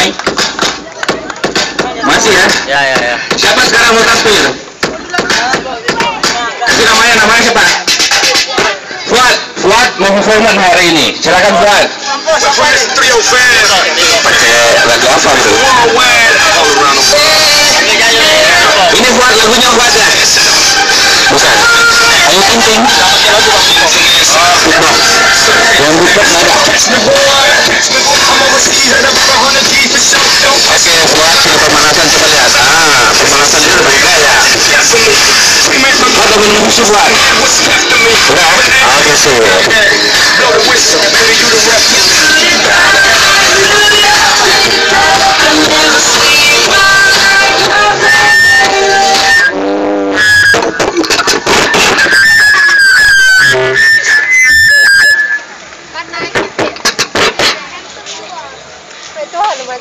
Mai? Masih ya? Ya. Siapa sekarang mau tampil? Itu namanya siapa? Fuad mau performan hari ini. Silakan Fuad. Pakai lagu apa bro? Ini Fuad, lagunya Fuad ya? Bukan. Ayo Ting Ting. Beatbox. Yang beatbox nada. Oke, Fuad sudah pemanasan, coba lihat. Pemanasan itu berbeda ya. Fuad udah minum susu Fuad? Udah? Oke sih.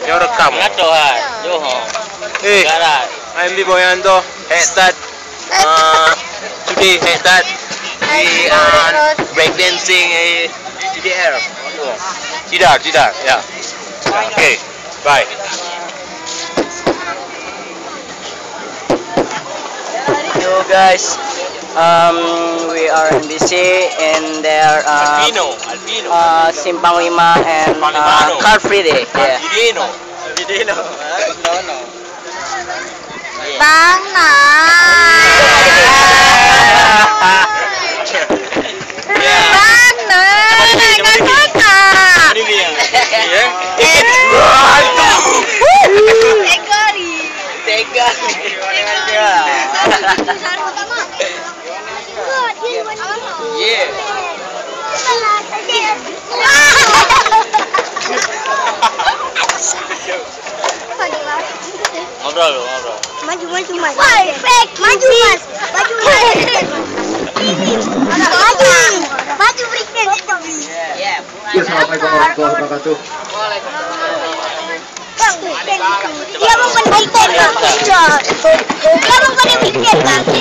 Yo rekam. I'm Biboyando. Headstart. Today headstart. We are breakdancing CDR. Cedar. Yeah. Okay. Bye. Hello guys. We are in BC and there Albino. Simpang Lima and Car Free Day. Yeah. Albino. No. Bana. Ngobrol. Maju mas. Maju breakdance itu. Assalamualaikum warahmatullahi wabarakatuh. Dia mau breakdance. Dia mau breakdance.